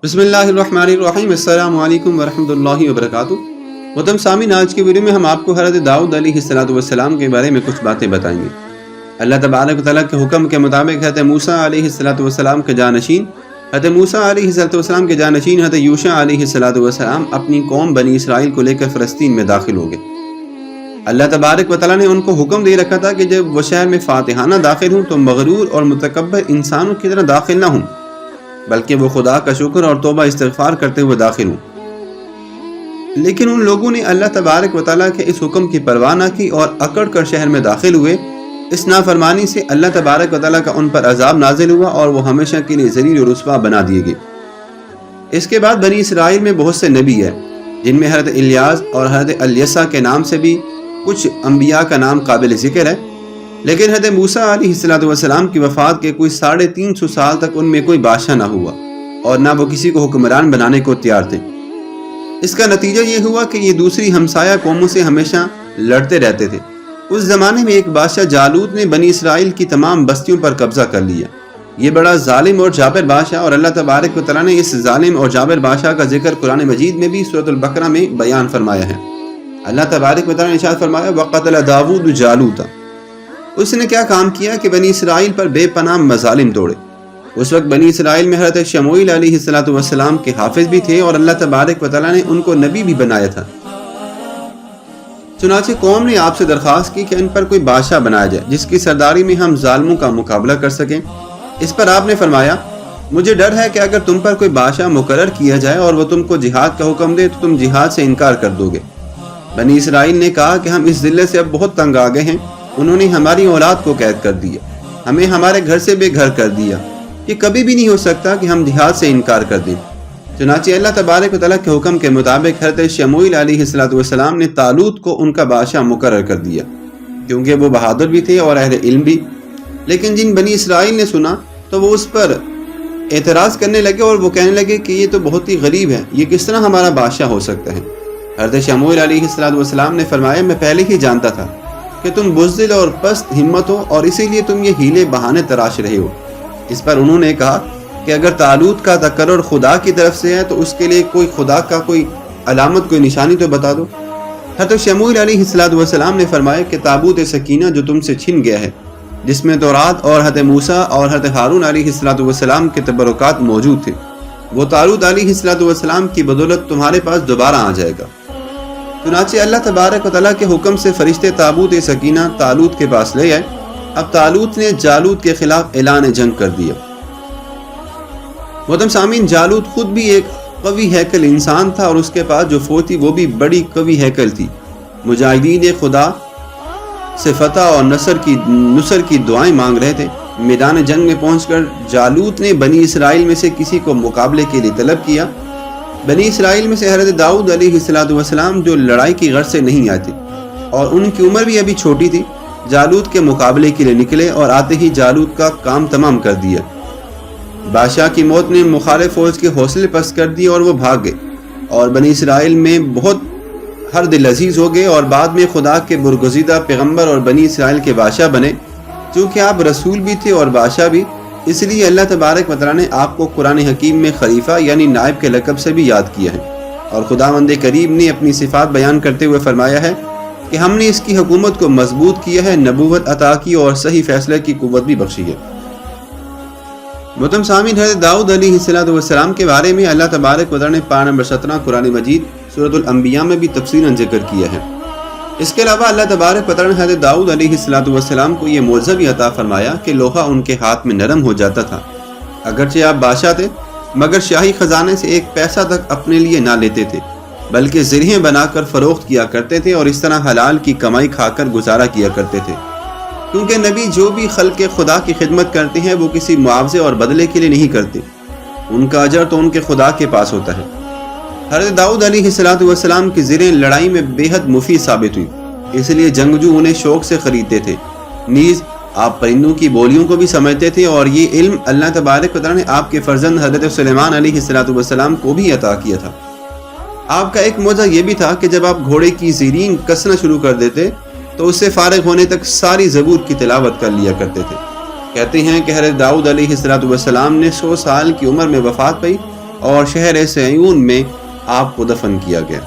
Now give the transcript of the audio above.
بسم اللہ الرحمن الرحیم۔ السلام علیکم ورحمۃ اللہ وبرکاتہ۔ محترم سامعین، آج کی ویڈیو میں ہم آپ کو حضرت داؤد علیہ السلام کے بارے میں کچھ باتیں بتائیں گے۔ اللہ تبارک و تعالیٰ کے حکم کے مطابق حضرت موسیٰ علیہ السلام کے جانشین حضرت یوشع علیہ السلام اپنی قوم بنی اسرائیل کو لے کر فلسطین میں داخل ہو گئے۔ اللہ تبارک و تعالیٰ نے ان کو حکم دے رکھا تھا کہ جب وہ شہر میں فاتحانہ داخل ہوں تو مغرور اور متکبر انسانوں کی طرح داخل نہ ہوں، بلکہ وہ خدا کا شکر اور توبہ استغفار کرتے ہوئے داخل ہوں۔ لیکن ان لوگوں نے اللہ تبارک و تعالیٰ کے اس حکم کی پرواہ نہ کی اور اکڑ کر شہر میں داخل ہوئے۔ اس نافرمانی سے اللہ تبارک و تعالیٰ کا ان پر عذاب نازل ہوا اور وہ ہمیشہ کے لیے ذلیل اور رسوا بنا دیے گئے۔ اس کے بعد بنی اسرائیل میں بہت سے نبی ہیں، جن میں حضرت الیاس اور حضرت الیسع کے نام سے بھی کچھ انبیاء کا نام قابل ذکر ہے، لیکن حضرت موسیٰ علیہ السلام کی وفات کے کوئی 350 سال تک ان میں کوئی بادشاہ نہ ہوا اور نہ وہ کسی کو حکمران بنانے کو تیار تھے۔ اس کا نتیجہ یہ ہوا کہ یہ دوسری ہمسایہ قوموں سے ہمیشہ لڑتے رہتے تھے۔ اس زمانے میں ایک بادشاہ جالوت نے بنی اسرائیل کی تمام بستیوں پر قبضہ کر لیا۔ یہ بڑا ظالم اور جابر بادشاہ، اور اللہ تبارک و تعالیٰ نے اس ظالم اور جابر بادشاہ کا ذکر قرآن مجید میں بھی سورۃ البقرہ میں بیان فرمایا ہے۔ اللہ تبارک و تعالیٰ نے ارشاد فرمایا وَقَتَلَ داؤد جالوت۔ اس نے کیا کام کیا کہ بنی اسرائیل پر بے پناہ مظالم توڑے۔ اس وقت بنی اسرائیل میں حضرت شموئیل علیہ السلام کے حافظ بھی تھے اور اللہ تبارک و تعالیٰ نے ان کو نبی بھی بنایا تھا۔ چنانچہ قوم نے آپ سے درخواست کی کہ ان پر کوئی بادشاہ بنایا جائے جس کی سرداری میں ہم ظالموں کا مقابلہ کر سکیں۔ اس پر آپ نے فرمایا مجھے ڈر ہے کہ اگر تم پر کوئی بادشاہ مقرر کیا جائے اور وہ تم کو جہاد کا حکم دے تو تم جہاد سے انکار کر دو گے۔ بنی اسرائیل نے کہا کہ ہم اس ذلت سے اب بہت تنگ آ گئے ہیں۔ انہوں نے ہماری اولاد کو قید کر دیا، ہمیں ہمارے گھر سے بے گھر کر دیا۔ یہ کبھی بھی نہیں ہو سکتا کہ ہم جہاد سے انکار کر دیں۔ چنانچہ اللہ تبارک و تعالیٰ کے حکم کے مطابق حضرت شموئیل علیہ السلام نے طالوت کو ان کا بادشاہ مقرر کر دیا، کیونکہ وہ بہادر بھی تھے اور اہل علم بھی۔ لیکن جن بنی اسرائیل نے سنا تو وہ اس پر اعتراض کرنے لگے اور وہ کہنے لگے کہ یہ تو بہت ہی غریب ہے، یہ کس طرح ہمارا بادشاہ ہو سکتا ہے۔ حضرت شموئیل علیہ السلام نے فرمایا میں پہلے ہی جانتا تھا کہ تم بزدل اور پست ہمت ہو اور اسی لیے تم یہ ہیلے بہانے تراش رہے ہو۔ اس پر انہوں نے کہا کہ اگر طالوت کا تقرر خدا کی طرف سے ہے تو اس کے لیے کوئی خدا کا کوئی علامت، کوئی نشانی تو بتا دو۔ حضرت شموئیل علیہ السلام نے فرمایا کہ تابوت سکینہ جو تم سے چھن گیا ہے، جس میں تورات اور حضرت موسیٰ اور حضرت ہارون علیہ السلام کے تبرکات موجود تھے، وہ طالوت علیہ السلام کی بدولت تمہارے پاس دوبارہ آ جائے گا۔ چنانچہ اللہ تبارک و تعالیٰ کے حکم سے فرشتے تابوت سکینہ طالوت کے پاس لے آئے۔ اب طالوت نے جالوت کے خلاف اعلان جنگ کر دیا۔ محترم سامعین، جالوت خود بھی ایک قوی ہیکل انسان تھا اور اس کے پاس جو فوج تھی وہ بھی بڑی قوی ہیکل تھی۔ مجاہدین خدا سے فتح اور نصر کی دعائیں مانگ رہے تھے۔ میدان جنگ میں پہنچ کر جالوت نے بنی اسرائیل میں سے کسی کو مقابلے کے لیے طلب کیا۔ بنی اسرائیل میں سے حضرت داؤد علیہ السلام جو لڑائی کی غرض سے نہیں آتے اور ان کی عمر بھی ابھی چھوٹی تھی، جالوت کے مقابلے کے لیے نکلے اور آتے ہی جالوت کا کام تمام کر دیا۔ بادشاہ کی موت نے مخالف فوج کے حوصلے پست کر دیے اور وہ بھاگ گئے اور بنی اسرائیل میں بہت ہر دل عزیز ہو گئے اور بعد میں خدا کے برگزیدہ پیغمبر اور بنی اسرائیل کے بادشاہ بنے۔ چونکہ آپ رسول بھی تھے اور بادشاہ بھی، اس لیے اللہ تبارک و تعالیٰ نے آپ کو قرآن حکیم میں خلیفہ یعنی نائب کے لقب سے بھی یاد کیا ہے، اور خداوند کریم نے اپنی صفات بیان کرتے ہوئے فرمایا ہے کہ ہم نے اس کی حکومت کو مضبوط کیا ہے، نبوت عطا کی اور صحیح فیصلے کی قوت بھی بخشی ہے۔ محترم سامعین، حضرت داؤد علیہ السلام کے بارے میں اللہ تبارک و تعالیٰ نے پارہ نمبر 17 قرآن مجید سورۃ الانبیاء میں بھی تفصیلاً ذکر کیا ہے۔ اس کے علاوہ اللہ تبارک و تعالیٰ نے حضرت داؤد علیہ السلام کو یہ معجزہ بھی عطا فرمایا کہ لوہا ان کے ہاتھ میں نرم ہو جاتا تھا۔ اگرچہ آپ بادشاہ تھے مگر شاہی خزانے سے ایک پیسہ تک اپنے لیے نہ لیتے تھے، بلکہ زرہیں بنا کر فروخت کیا کرتے تھے اور اس طرح حلال کی کمائی کھا کر گزارا کیا کرتے تھے، کیونکہ نبی جو بھی خلق خدا کی خدمت کرتے ہیں وہ کسی معاوضے اور بدلے کے لیے نہیں کرتے، ان کا اجر تو ان کے خدا کے پاس ہوتا ہے۔ حضرت داؤد علیہ السلام کی زریں لڑائی میں بے حد مفید ثابت ہوئی، اس لیے جنگجو انہیں شوق سے خریدتے تھے۔ نیز آپ پرندوں کی بولیوں کو بھی سمجھتے تھے، اور یہ علم اللہ تبارک و تعالیٰ نے آپ کے فرزند حضرت سلیمان علیہ السلام کو بھی عطا کیا تھا۔ آپ کا ایک معجزہ یہ بھی تھا کہ جب آپ گھوڑے کی زیرین کسنا شروع کر دیتے تو اس سے فارغ ہونے تک ساری زبور کی تلاوت کر لیا کرتے تھے۔ کہتے ہیں کہ حضرت داؤد علیہ السلام نے 100 سال کی عمر میں وفات پائی اور شہر سیئون میں آپ کو دفن کیا گیا۔